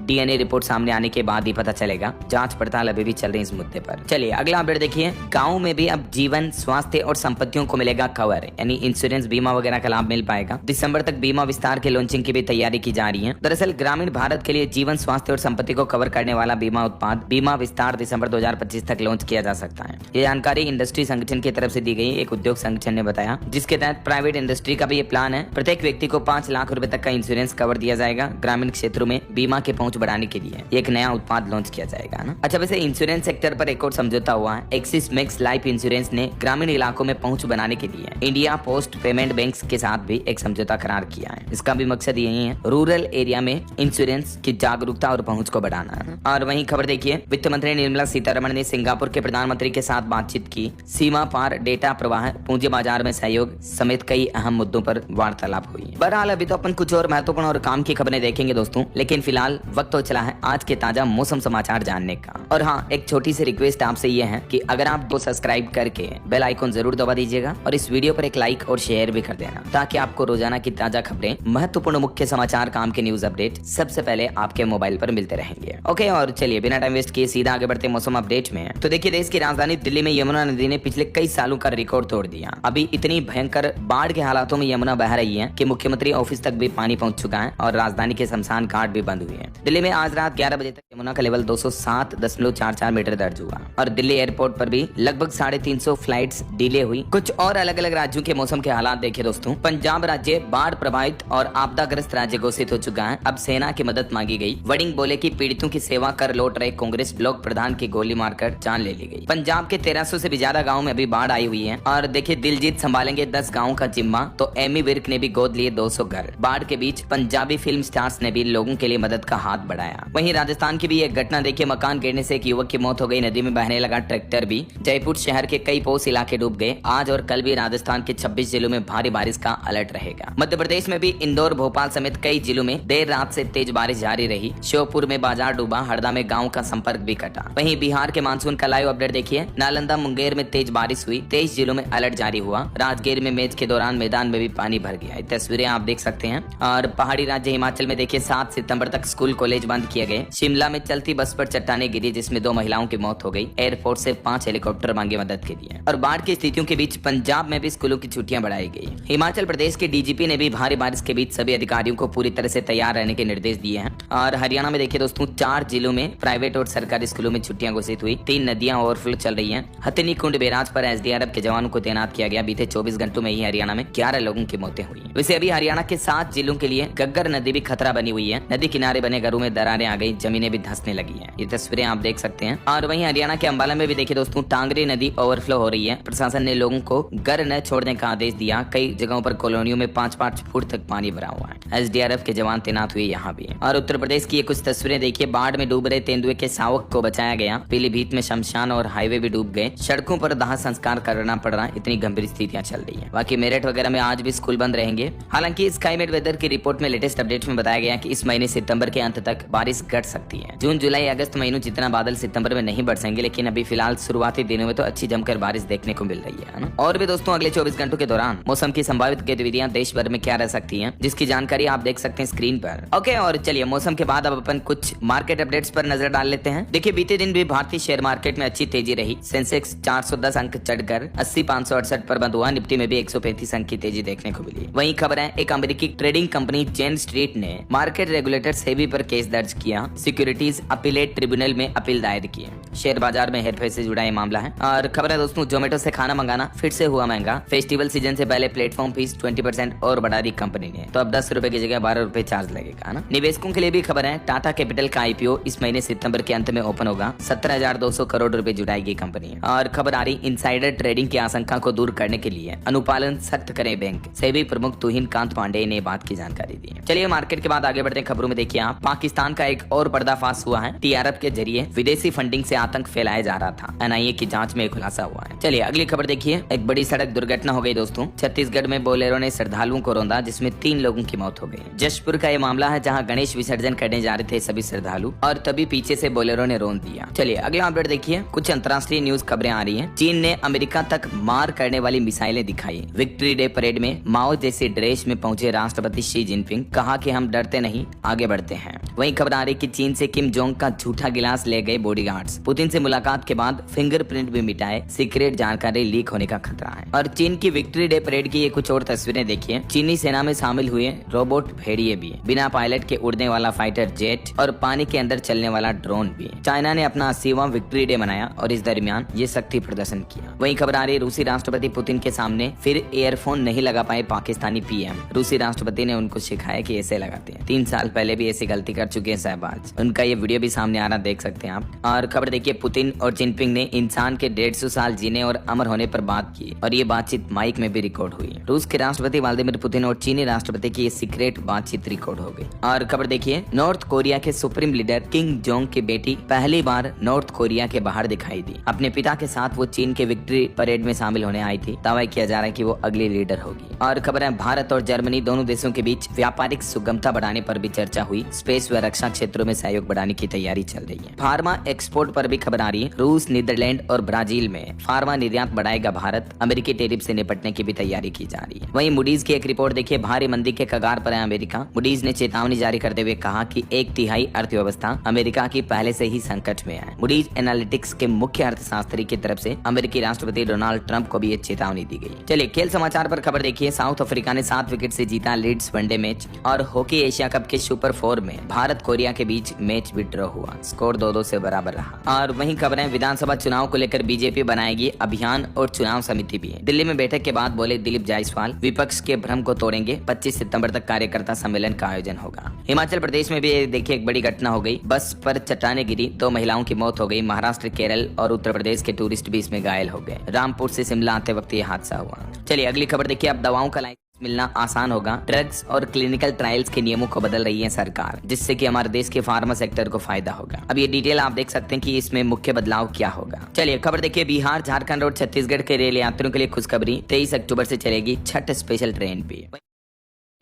Speaker 2: DNA रिपोर्ट सामने आने के बाद ही पता चलेगा। जांच पड़ताल अभी भी चल रही है इस मुद्दे पर। चलिए अगला अपडेट देखिए। गाँव में भी अब जीवन, स्वास्थ्य और संपत्तियों को मिलेगा कवर, यानी इंश्योरेंस, बीमा वगैरह का लाभ मिल पाएगा। दिसंबर तक बीमा विस्तार के लॉन्चिंग की भी तैयारी की जा रही है। दरअसल ग्रामीण भारत के लिए जीवन, स्वास्थ्य और संपत्ति को कवर करने वाला बीमा उत्पाद बीमा विस्तार दिसंबर 2025 तक लॉन्च किया जा सकता है। ये जानकारी इंडस्ट्री संगठन की तरफ से दी गई। एक उद्योग संगठन ने बताया, जिसके तहत प्राइवेट इंडस्ट्री का भी ये प्लान है। प्रत्येक व्यक्ति को 5 लाख रुपए तक का इंश्योरेंस कवर दिया जाएगा। ग्रामीण क्षेत्रों में बीमा के पहुंच बढ़ाने के लिए एक नया उत्पाद लॉन्च किया जाएगा ना। अच्छा, वैसे इंश्योरेंस सेक्टर पर एक और समझौता हुआ है। एक्सिस मैक्स लाइफ इंश्योरेंस ने ग्रामीण इलाकों में पहुंच बनाने के लिए इंडिया पोस्ट पेमेंट बैंक के साथ भी एक समझौता करार किया है। इसका भी मकसद यही है, रूरल एरिया में इंश्योरेंस की जागरूकता और पहुंच को बढ़ाना है। और वहीं खबर देखिए, वित्त मंत्री निर्मला सीतारमण ने सिंगापुर के प्रधानमंत्री के साथ बातचीत की। सीमा पार डेटा प्रवाह, पूंजी बाजार में सहयोग समेत कई अहम मुद्दों पर वार्तालाप हुई। बहरहाल अभी तो अपन कुछ और महत्वपूर्ण और काम की खबरें देखेंगे दोस्तों, लेकिन फिलहाल वक्त हो चला है आज के ताजा मौसम समाचार जानने का। और हाँ, एक छोटी सी रिक्वेस्ट आपसे ये है कि अगर आप को सब्सक्राइब करके बेल आइकन जरूर दबा दीजिएगा और इस वीडियो पर एक लाइक और शेयर भी कर देना, ताकि आपको रोजाना की ताजा खबरें, महत्वपूर्ण मुख्य समाचार, काम के न्यूज अपडेट सबसे पहले आपके मोबाइल पर मिलते रहेंगे। ओके, और चलिए बिना टाइम वेस्ट किए सीधा आगे बढ़ते मौसम अपडेट में। तो देखिए, देश की राजधानी दिल्ली में यमुना नदी ने पिछले कई सालों का रिकॉर्ड तोड़ दिया। अभी इतनी भयंकर बाढ़ के हालातों में यमुना बह रही है कि मुख्यमंत्री ऑफिस तक भी पानी पहुंच चुका है और राजधानी के शमशान घाट भी बंद हुए हैं। दिल्ली में आज रात 11 बजे तक यमुना का लेवल 207.44 मीटर दर्ज हुआ और दिल्ली एयरपोर्ट पर भी लगभग 350 फ्लाइट्स डिले हुई। कुछ और अलग अलग राज्यों के मौसम के हालात देखिए दोस्तों। पंजाब राज्य बाढ़ प्रभावित और आपदाग्रस्त राज्य घोषित हो चुका है। अब सेना की मदद मांगी गई। वडिंग बोले कि पीड़ितों की सेवा कर लौट रहे कांग्रेस ब्लॉक प्रधान की गोली मारकर जान ले ली गई। पंजाब के 1300 से भी ज्यादा गाँव में अभी बाढ़ आई हुई है। और देखिए, दिलजीत संभालेंगे 10 गाँव का जिम्मा, तो एमी विर्क ने भी गोद लिए 200 घर। बाढ़ के बीच पंजाबी फिल्म स्टार्स ने भी लोगों के लिए मदद का हाथ बढ़ाया। वहीं राजस्थान की भी एक घटना देखिए, मकान गिरने से एक युवक की मौत हो गई। नदी में बहने लगा ट्रैक्टर भी। जयपुर शहर के कई पोस्ट इलाके डूब गए। आज और कल भी राजस्थान के 26 जिलों में भारी बारिश का अलर्ट रहेगा। मध्य प्रदेश में भी इंदौर, भोपाल समेत कई जिलों में देर रात से तेज बारिश जारी रही। श्योपुर में बाजार डूबा, हरदा में गाँव का संपर्क भी कटा। वहीं बिहार के मानसून का लाइव अपडेट देखिए। नालंदा, मुंगेर में तेज बारिश हुई। 23 जिलों में अलर्ट जारी हुआ। राजगीर में मैच के दौरान मैदान में भी पानी भर गया। तस्वीरें आप देख सकते हैं। और पहाड़ी राज्य हिमाचल में देखिए, 7 सितंबर तक स्कूल कॉलेज बंद किए गए। शिमला में चलती बस पर चट्टाने गिरी, जिसमें 2 महिलाओं की मौत हो गई। एयरपोर्ट से 5 हेलीकॉप्टर मांगे मदद के लिए। और बाढ़ की स्थितियों के बीच पंजाब में भी स्कूलों की छुट्टियां बढ़ाई गई। हिमाचल प्रदेश के डीजीपी ने भी भारी बारिश के बीच सभी अधिकारियों को पूरी तरह से तैयार रहने के निर्देश दिए हैं। और हरियाणा में देखिए दोस्तों, 4 जिलों में प्राइवेट और सरकारी स्कूलों में छुट्टियां घोषित हुई। 3 नदियां ओवरफ्लो चल रही हैं। हथिनी कुंड बैराज पर SDRF के जवानों को तैनात किया गया। बीते 24 घंटों में ही हरियाणा में 11 लोगों की मौतें हुई। वैसे अभी हरियाणा के 7 जिलों के लिए गग्गर नदी भी खतरा बनी हुई है। नदी किनारे बने घरों में दरारें आ गई, जमीनें भी धंसने लगी हैं। ये तस्वीरें आप देख सकते हैं। और वहीं हरियाणा के अंबाला में भी देखिए दोस्तों, टांगरी नदी ओवरफ्लो हो रही है। प्रशासन ने लोगों को घर न छोड़ने का आदेश दिया। कई जगहों पर कॉलोनियों में 5-5 फुट तक पानी भरा हुआ है। SDRF के जवान तैनात हुए यहाँ भी। और उत्तर प्रदेश की ये कुछ तस्वीरें देखिए। बाढ़ में डूब रहे तेंदुए के शावक को बचाया गया। पीलीभीत में शमशान और हाईवे भी डूब गए। सड़कों पर दाह संस्कार करना पड़ रहा है। इतनी गंभीर स्थितियां चल रही है। बाकी मेरठ वगैरह में आज भी स्कूल बंद रहेंगे। हालांकि स्काईमेट वेदर की रिपोर्ट में लेटेस्ट अपडेट में बताया गया कि इस महीने सितंबर के अंत तक बारिश घट सकती है। है। जून जुलाई अगस्त महीनों जितना बादल सितंबर में नहीं बरसेंगे, लेकिन अभी फिलहाल शुरुआती दिनों में तो अच्छी जमकर बारिश देखने को मिल रही है ना। और भी दोस्तों अगले 24 घंटों के दौरान मौसम की संभावित गतिविधियां देश भर में क्या रह सकती हैं, जिसकी जानकारी आप देख सकते हैं स्क्रीन पर। ओके, और चलिए मौसम के बाद अब अपन कुछ मार्केट अपडेट्स पर नजर डाल लेते हैं। देखिए बीते दिन भी भारतीय शेयर मार्केट में अच्छी तेजी रही। सेंसेक्स 410 अंक चढ़कर 80,568 पर बंद हुआ। निफ्टी में भी 135 अंक की तेजी देखने को मिली। वहीं खबर है एक अमेरिकी ट्रेडिंग कंपनी चेन स्ट्रीट ने मार्केट रेगुलेटर सेबी पर केस दर्ज किया। सिक्योरिटीज अपीलेट ट्रिब्यूनल में अपील दायर की है। शेयर बाजार में हेरफेर से जुड़ा ये मामला है। और खबर है दोस्तों जोमेटो से खाना मंगाना फिर से हुआ महंगा। फेस्टिवल सीजन से पहले प्लेटफॉर्म फीस 20% और बढ़ा दी कंपनी ने, तो अब 10 रुपए की जगह 12 रुपए चार्ज लगेगा ना। निवेशकों के लिए भी खबर है टाटा कैपिटल का आईपीओ इस महीने सितंबर के अंत में ओपन होगा। 17,200 करोड़ रुपए जुटाएगी कंपनी। और खबर आ रही इनसाइडर ट्रेडिंग की आशंका को दूर करने के लिए अनुपालन सख्त करे बैंक। सेबी प्रमुख तुहिन कांत पांडे ने बात की जानकारी दी। चलिए मार्केट के बाद आगे बढ़ते हैं खबरों में। देखिए आप पाकिस्तान का एक और पर्दाफाश हुआ है। टीआरएफ के जरिए विदेशी फंडिंग से आतंक फैलाया जा रहा था। एनआईए की जांच में खुलासा हुआ है। चलिए अगली खबर देखिए। एक बड़ी सड़क दुर्घटना हो गई दोस्तों। छत्तीसगढ़ में बोलेरो ने श्रद्धालुओं को रौंदा, जिसमें 3 लोगों की मौत हो गई। जशपुर का ये मामला है, जहां गणेश विसर्जन करने जा रहे थे सभी श्रद्धालु और तभी पीछे से बोलेरो ने रौंद दिया। चलिए अगला अपडेट देखिए। कुछ अंतर्राष्ट्रीय न्यूज खबरें आ रही हैं। चीन ने अमेरिका तक मार करने वाली मिसाइलें दिखाई। विक्ट्री डे परेड में माओ जैसे ड्रेस में पहुंचे राष्ट्रपति शी जिनपिंग, कहा कि हम डरते नहीं आगे बढ़ते हैं। वहीं खबर आ रही कि चीन से किम जोंग का झूठा गिलास ले गए बॉडीगार्ड्स। पुतिन से मुलाकात के बाद फिंगरप्रिंट भी मिटाए, सीक्रेट जानकारी लीक होने का खतरा है। और चीन की विक्ट्री डे परेड की ये कुछ और तस्वीरें देखिए। चीनी सेना में शामिल हुए रोबोट भेड़िए भी, बिना पायलट के उड़ने वाला फाइटर जेट और पानी के अंदर चलने वाला ड्रोन भी। चाइना ने अपना 80वां विक्ट्री डे मनाया और इस दरमियान ये शक्ति प्रदर्शन किया। वहीं खबर आ रही रूसी राष्ट्रपति पुतिन के सामने फिर एयरफोन नहीं लगा पाए पाकिस्तानी पीएम। रूसी राष्ट्रपति ने उनको सिखाया कि ऐसे लगाते हैं। 3 साल पहले भी ऐसी गलती कर चुके हैं शहबाज। उनका ये वीडियो भी सामने आ रहा देख सकते हैं आप। और खबर देखिए पुतिन और जिनपिंग ने इंसान के 150 साल जीने और अमर होने पर बात की और ये बातचीत माइक में भी रिकॉर्ड हुई। रूस के राष्ट्रपति व्लादिमीर पुतिन और चीनी राष्ट्रपति की ये सीक्रेट बातचीत रिकॉर्ड हो गई। और खबर देखिए नॉर्थ कोरिया के सुप्रीम लीडर किम जोंग की बेटी पहली बार नॉर्थ कोरिया के बाहर दिखाई दी। अपने पिता के साथ वो चीन के विक्ट्री परेड में शामिल होने आई थी। दावा किया जा रहा है कि वो अगली लीडर होगी। और खबर है भारत और जर्मनी दोनों देशों के बीच व्यापारिक सुगमता बढ़ाने पर भी चर्चा हुई। स्पेस व रक्षा क्षेत्रों में सहयोग बढ़ाने की तैयारी चल रही है। फार्मा एक्सपोर्ट पर भी खबर आ रही है। रूस, नीदरलैंड और ब्राजील में फार्मा निर्यात बढ़ाएगा भारत। अमेरिकी टैरिफ से निपटने की भी तैयारी की जा रही है। वहीं मूडीज की एक रिपोर्ट देखिए। भारी मंदी के कगार पर है अमेरिका। मूडीज ने चेतावनी जारी करते हुए कहा कि 1/3 अर्थव्यवस्था अमेरिका की पहले से ही संकट में है। मूडीज एनालिटिक्स के मुख्य अर्थशास्त्री की तरफ से अमेरिकी राष्ट्रपति डोनाल्ड ट्रंप को भी ये चेतावनी दी गई। चलिए खेल समाचार पर खबर देखिए। साउथ अफ्रीका ने 7 विकेट से जीता लीड्स वनडे मैच। और हॉकी एशिया कप के सुपर 4 में भारत कोरिया के बीच मैच भी ड्रॉ हुआ। स्कोर 2-2 से बराबर रहा। और वहीं खबरें विधानसभा चुनाव को लेकर बीजेपी बनाएगी अभियान और चुनाव समिति भी। दिल्ली में बैठक के बाद बोले दिलीप जायसवाल, विपक्ष के भ्रम को तोड़ेंगे। 25 सितंबर तक कार्यकर्ता सम्मेलन का आयोजन होगा। हिमाचल प्रदेश में भी देखिए एक बड़ी घटना हो गई। बस पर चट्टाने गिरी, 2 महिलाओं की मौत हो गई। महाराष्ट्र, केरल और उत्तर प्रदेश के टूरिस्ट भी इसमें घायल हो गए। रामपुर से शिमला आते वक्त ये हादसा हुआ। चलिए अगली खबर देखिए। अब दवाओं का मिलना आसान होगा। ड्रग्स और क्लिनिकल ट्रायल्स के नियमों को बदल रही है सरकार, जिससे कि हमारे देश के फार्मा सेक्टर को फायदा होगा। अब ये डिटेल आप देख सकते हैं कि इसमें मुख्य बदलाव क्या होगा। चलिए खबर देखिए। बिहार, झारखंड और छत्तीसगढ़ के रेल यात्रियों के लिए खुशखबरी। 23 अक्टूबर से चलेगी छठ स्पेशल ट्रेन भी।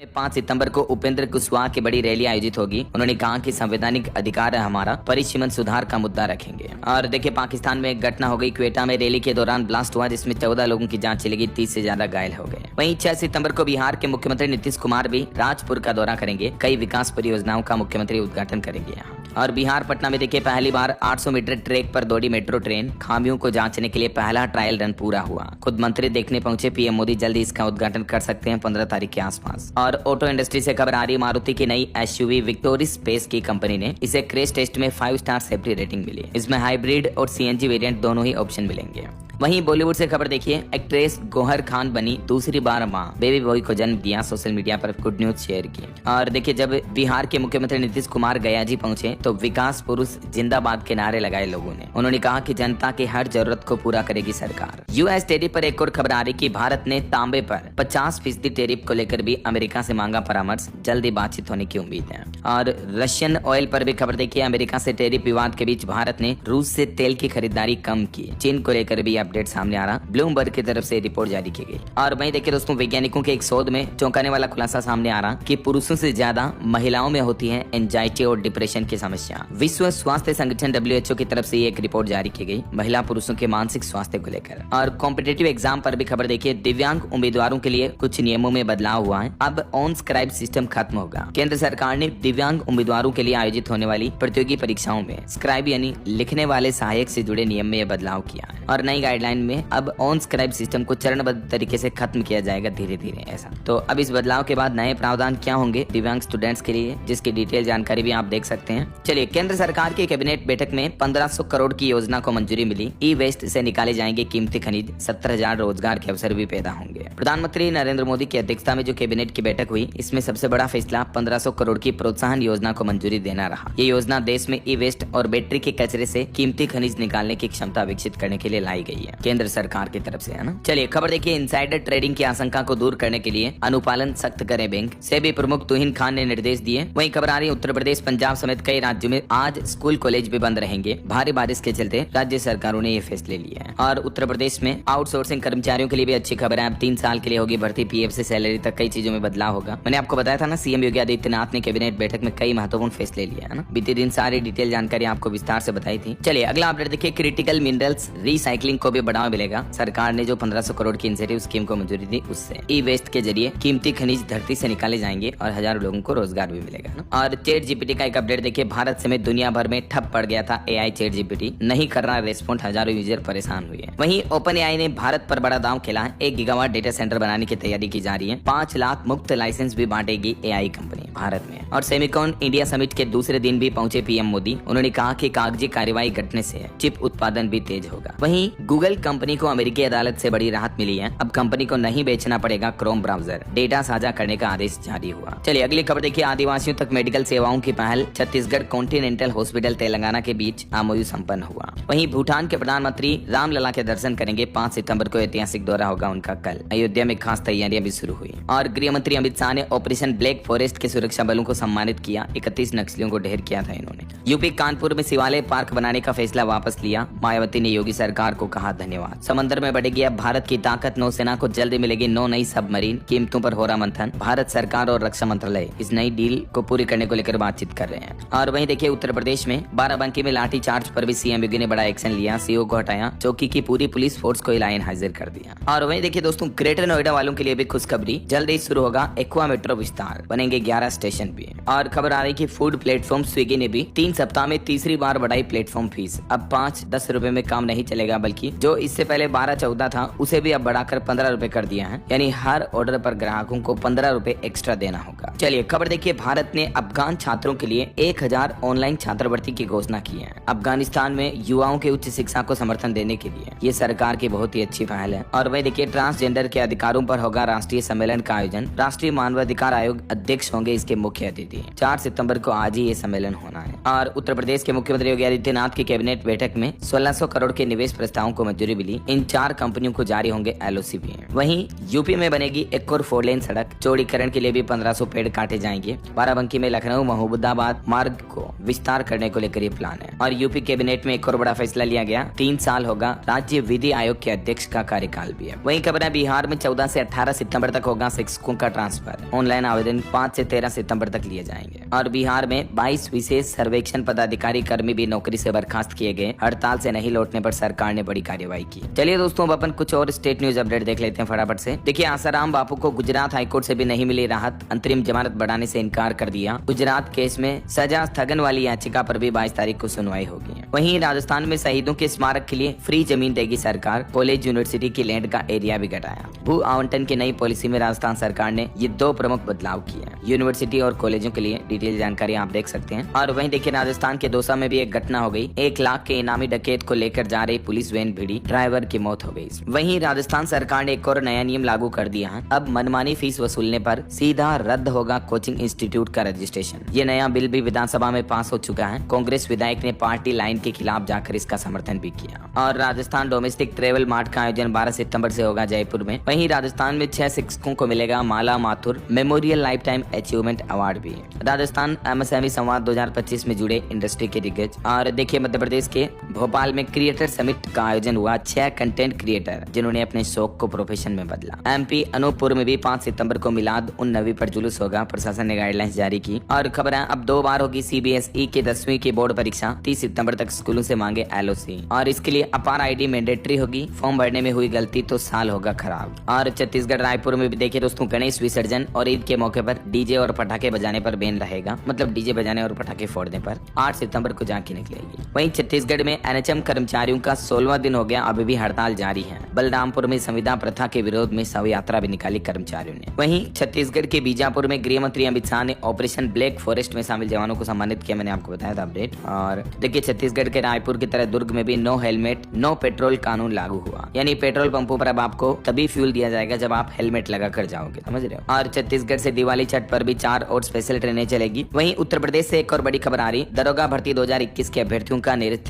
Speaker 2: 5 सितंबर को उपेंद्र कुशवाहा की बड़ी रैली आयोजित होगी। उन्होंने कहा कि संवैधानिक अधिकार है हमारा, परिसीमन सुधार का मुद्दा रखेंगे। और देखिए पाकिस्तान में एक घटना हो गई। क्वेटा में रैली के दौरान ब्लास्ट हुआ, जिसमें 14 लोगों की जान चली गई, 30 से ज्यादा घायल हो गए। वहीं 6 सितंबर को बिहार के मुख्यमंत्री नीतीश कुमार भी राजपुर का दौरा करेंगे। कई विकास परियोजनाओं का मुख्यमंत्री उद्घाटन करेंगे यहाँ। और बिहार पटना में देखिए पहली बार 800 मीटर ट्रैक पर दौड़ी मेट्रो ट्रेन। खामियों को जांचने के लिए पहला ट्रायल रन पूरा हुआ। खुद मंत्री देखने पहुंचे पीएम मोदी। जल्दी इसका उद्घाटन कर सकते हैं 15 तारीख के आसपास। और ऑटो इंडस्ट्री से खबर आ रही। मारुति की नई एसयूवी विक्टोरिस स्पेस की कंपनी ने इसे क्रैश टेस्ट में 5 स्टार सेफ्टी रेटिंग मिली। इसमें हाइब्रिड और सीएनजी वेरिएंट दोनों ही ऑप्शन मिलेंगे। वहीं बॉलीवुड से खबर देखिए। एक्ट्रेस गौहर खान बनी दूसरी बार मां। बेबी बॉय को जन्म दिया। सोशल मीडिया पर गुड न्यूज शेयर की। और देखिए जब बिहार के मुख्यमंत्री नीतीश कुमार गया जी पहुंचे तो विकास पुरुष जिंदाबाद के नारे लगाए लोगों ने। उन्होंने कहा कि जनता की हर जरूरत को पूरा करेगी सरकार। यूएस टेरिफ पर एक और खबर आ रही कि भारत ने तांबे पर 50% टेरिफ को लेकर भी अमेरिका से मांगा परामर्श। जल्दी बातचीत होने की उम्मीद है। और रशियन ऑयल पर भी खबर देखिए। अमेरिका से टेरिफ विवाद के बीच भारत ने रूस से तेल की खरीदारी कम की। चीन को लेकर भी अपडेट सामने आ रहा, ब्लूमबर्ग की तरफ से रिपोर्ट जारी की गई। और वहीं देखिए दोस्तों, वैज्ञानिकों के एक शोध में चौंकाने वाला खुलासा सामने आ रहा कि पुरुषों से ज्यादा महिलाओं में होती है एंजाइटी और डिप्रेशन की समस्या। विश्व स्वास्थ्य संगठन WHO की तरफ से एक रिपोर्ट जारी की गई महिला पुरुषों के मानसिक स्वास्थ्य को लेकर। और कॉम्पिटिटिव एग्जाम पर भी खबर देखिए, दिव्यांग उम्मीदवारों के लिए कुछ नियमों में बदलाव हुआ है। अब ऑन स्क्राइब सिस्टम खत्म होगा। केंद्र सरकार ने दिव्यांग उम्मीदवारों के लिए आयोजित होने वाली प्रतियोगी परीक्षाओं में स्क्राइब यानी लिखने वाले सहायक से जुड़े नियम में यह बदलाव किया है। और नई गाइडलाइन में अब ऑन स्क्राइब सिस्टम को चरणबद्ध तरीके से खत्म किया जाएगा धीरे धीरे ऐसा। तो अब इस बदलाव के बाद नए प्रावधान क्या होंगे दिव्यांग स्टूडेंट्स के लिए, जिसकी डिटेल जानकारी भी आप देख सकते हैं। चलिए, केंद्र सरकार की कैबिनेट बैठक में 1500 करोड़ की योजना को मंजूरी मिली। ई वेस्ट से निकाले जाएंगे कीमती खनिज, 70,000 रोजगार के अवसर भी पैदा होंगे। प्रधानमंत्री नरेंद्र मोदी की अध्यक्षता में जो कैबिनेट की बैठक हुई, इसमें सबसे बड़ा फैसला 1500 करोड़ की प्रोत्साहन योजना को मंजूरी देना रहा। ये योजना देश में ई वेस्ट और बैटरी के कचरे से कीमती खनिज निकालने की क्षमता विकसित करने के लिए लाई गई है केंद्र सरकार की तरफ से, है ना। चलिए खबर देखिए, इनसाइडर ट्रेडिंग की आशंका को दूर करने के लिए अनुपालन सख्त करे बैंक, सेबी प्रमुख तुहिन खान ने निर्देश दिए। वहीं खबर आ रही है, उत्तर प्रदेश, पंजाब समेत कई राज्यों में आज स्कूल कॉलेज भी बंद रहेंगे। भारी बारिश के चलते राज्य सरकारों ने ये फैसले लिए हैं। और उत्तर प्रदेश में आउटसोर्सिंग कर्मचारियों के लिए भी अच्छी खबर है। अब 3 साल के लिए होगी भर्ती, PF से सैलरी तक कई चीजों में बदलाव होगा। मैंने आपको बताया था ना, CM योगी आदित्यनाथ ने कैबिनेट बैठक में कई महत्वपूर्ण फैसले लिए, है ना। बीते दिन सारी डिटेल जानकारी आपको विस्तार से बताई थी। चलिए अगला अपडेट देखिए, क्रिटिकल मिनरल्स रिसाइकलिंग को भी बढ़ावा मिलेगा। सरकार ने जो 1500 करोड़ की इंसेंटिव स्कीम को मंजूरी दी, उससे ई वेस्ट के जरिए कीमती खनिज धरती से निकाले जाएंगे और हजारों लोगों को रोजगार भी मिलेगा ना। और चैट GPT का एक अपडेट देखिए, भारत समेत दुनिया भर में ठप पड़ गया था AI चैट GPT, नहीं कर रहा रेस्पॉन्ड, हजारों यूजर परेशान हुए हैं। वहीं OpenAI ने भारत पर बड़ा दांव खेला है। 1 गीगावाट डेटा सेंटर बनाने की तैयारी की जा रही है। 5 लाख मुफ्त लाइसेंस भी बांटेगी AI कंपनी भारत में। और सेमिकॉन इंडिया समिट के दूसरे दिन भी पहुंचे PM मोदी। उन्होंने कहा कि कागजी कार्यवाही घटने से चिप उत्पादन भी तेज होगा। वहीं गूगल कंपनी को अमेरिकी अदालत से बड़ी राहत मिली है। अब कंपनी को नहीं बेचना पड़ेगा क्रोम ब्राउजर, डेटा साझा करने का आदेश जारी हुआ। चलिए अगली खबर देखिए, आदिवासियों तक मेडिकल सेवाओं की पहल, छत्तीसगढ़ कॉन्टिनेंटल हॉस्पिटल तेलंगाना के बीच MOU संपन्न हुआ। वहीं भूटान के प्रधानमंत्री रामलला के दर्शन करेंगे। 5 सितंबर को ऐतिहासिक दौरा होगा उनका। कल अयोध्या में खास तैयारियां भी शुरू हुई। और गृह मंत्री अमित शाह ने ऑपरेशन ब्लैक फॉरेस्ट के सुरक्षा बलों को सम्मानित किया। 31 नक्सलियों को ढेर किया था इन्होंने। यूपी कानपुर में शिवालय पार्क बनाने का फैसला वापस लिया। मायावती ने योगी सरकार को कहा धन्यवाद। समंदर में बढ़ेगी अब भारत की ताकत, नौसेना को जल्द मिलेगी 9 नई सबमरीन। कीमतों पर हो रहा मंथन, भारत सरकार और रक्षा मंत्रालय इस नई डील को पूरी करने को लेकर बातचीत कर रहे हैं। और वहीं देखिए, उत्तर प्रदेश में बाराबंकी में लाठी चार्ज पर भी CM योगी ने बड़ा एक्शन लिया। CO को हटाया, चौकी की पूरी पुलिस फोर्स को लाइन हाजिर कर दिया। और वहीं देखिए दोस्तों, ग्रेटर नोएडा वालों के लिए भी खुशखबरी, जल्द ही शुरू होगा एक्वा मेट्रो विस्तार, बनेंगे 11 स्टेशन भी। और खबर आ रही कि फूड प्लेटफॉर्म स्विगी ने भी 3 सप्ताह में तीसरी बार बढ़ाई प्लेटफॉर्म फीस। अब 5-10 रुपए में काम नहीं चलेगा, बल्कि जो इससे पहले 12-14 था उसे भी अब बढ़ाकर 15 रुपए कर दिया है। यानी हर ऑर्डर पर ग्राहकों को 15 रुपए एक्स्ट्रा देना होगा। चलिए खबर देखिए, भारत ने अफगान छात्रों के लिए 1000 ऑनलाइन छात्रवृत्ति की घोषणा की है। अफगानिस्तान में युवाओं के उच्च शिक्षा को समर्थन देने के लिए ये सरकार की बहुत ही अच्छी पहल है। और वही देखिए, ट्रांसजेंडर के अधिकारों पर होगा राष्ट्रीय सम्मेलन का आयोजन। राष्ट्रीय मानवाधिकार आयोग अध्यक्ष होंगे इसके मुख्य अतिथि। 4 सितंबर को आज ही ये सम्मेलन होना है। और उत्तर प्रदेश के मुख्यमंत्री योगी आदित्यनाथ की कैबिनेट बैठक में 1600 करोड़ के निवेश प्रस्तावों को मंजूरी मिली। इन 4 कंपनियों को जारी होंगे LOC भी। वहीं यूपी में बनेगी एक और 4 लेन सड़क, चौड़ीकरण के लिए भी 1500 पेड़ काटे जाएंगे। बाराबंकी में लखनऊ महमूदाबाद मार्ग को विस्तार करने को लेकर ये प्लान है। और यूपी कैबिनेट में एक और बड़ा फैसला लिया गया, 3 साल होगा राज्य विधि आयोग के अध्यक्ष का कार्यकाल भी है। वहीं खबर है, बिहार में 14 से 18 सितंबर तक होगा शिक्षकों का ट्रांसफर। ऑनलाइन आवेदन 5 से 13 सितंबर तक लिए जाएंगे। और बिहार में 22 विशेष सर्वेक्षण पदाधिकारी कर्मी भी नौकरी से बर्खास्त किए गए। हड़ताल से नहीं लौटने पर सरकार ने बड़ी कार्यवाही की। चलिए दोस्तों, अब अपन कुछ और स्टेट न्यूज अपडेट देख लेते हैं फटाफट से। देखिए, आसाराम बापू को गुजरात हाईकोर्ट से भी नहीं मिली राहत, अंतरिम जमानत बढ़ाने से इनकार कर दिया। गुजरात केस में सजा स्थगन वाली याचिका पर भी 22 तारीख को सुनवाई होगी। वहीं राजस्थान में शहीदों के स्मारक के लिए फ्री जमीन देगी सरकार। कॉलेज यूनिवर्सिटी की लैंड का एरिया भी घटाया। भू आवंटन की नई पॉलिसी में राजस्थान सरकार ने ये 2 प्रमुख बदलाव किए हैं। यूनिवर्सिटी और कॉलेजों के लिए डिटेल जानकारी आप देख सकते हैं। और वहीं देखिए, राजस्थान के दौसा में भी एक घटना हो गई। 1 लाख के इनामी डकैत को लेकर जा रही पुलिस वैन भिड़ी, ड्राइवर की मौत हो गई। वहीं राजस्थान सरकार ने एक और नया नियम लागू कर दिया है। अब मनमानी फीस वसूलने पर सीधा रद्द होगा कोचिंग इंस्टीट्यूट का रजिस्ट्रेशन। ये नया बिल भी विधानसभा में पास हो चुका है। कांग्रेस विधायक ने पार्टी लाइन के खिलाफ जाकर इसका समर्थन भी किया। और राजस्थान डोमेस्टिक ट्रेवल मार्ट का आयोजन 12 सितंबर से होगा जयपुर में। वहीं राजस्थान में 6 शिक्षकों को मिलेगा Mala Mathur memorial lifetime achievement award भी। राजस्थान एमएसएमई संवाद 2025 में जुड़े इंडस्ट्री के दिग्गज। और देखिए मध्य प्रदेश के भोपाल में क्रिएटर समिट का आयोजन हुआ। 6 कंटेंट क्रिएटर जिन्होंने अपने शौक को प्रोफेशन में बदला। एमपी अनूपपुर में भी 5 सितंबर को मिलाद उन नबी पर जुलूस होगा। प्रशासन ने गाइडलाइंस जारी की। और खबर है अब 2 बार होगी सीबीएसई के 10वीं की बोर्ड परीक्षा। 30 सितंबर तक स्कूलों से मांगे एलओसी। और इसके लिए अपार आईडी मैंडेटरी होगी। फॉर्म भरने में हुई गलती तो साल होगा खराब। और छत्तीसगढ़ रायपुर में भी देखिए दोस्तों गणेश विसर्जन और ईद के मौके पर डीजे और पटाखे बजाने पर बैन रहेगा। मतलब डीजे बजाने और पटाखे फोड़ने पर 8 सितंबर को झांकी निकलेगी। वहीं छत्तीसगढ़ में एनएचएम कर्मचारियों का 16वां दिन हो गया, अभी भी हड़ताल जारी है। बलरामपुर में संविदा प्रथा के विरोध में शव यात्रा भी निकाली कर्मचारियों ने। वहीं छत्तीसगढ़ के बीजापुर में गृह मंत्री अमित शाह ने ऑपरेशन ब्लैक फॉरेस्ट में शामिल जवानों को सम्मानित किया। मैंने आपको बताया था अपडेट। और देखिए छत्तीसगढ़ के रायपुर की तरह दुर्ग में भी नो हेलमेट नो पेट्रोल कानून लागू हुआ। यानी पेट्रोल पंपों पर अब आपको तभी फ्यूल दिया जाएगा जब आप हेलमेट लगा कर जाओगे, समझ रहे हो। और छत्तीसगढ़ से दिवाली छठ पर भी 4 और स्पेशल ट्रेनें चलेगी। वहीं उत्तर प्रदेश से एक और बड़ी खबर आ रही, दरोगा भर्ती 2021 के अभ्यर्थियों का निरीक्षण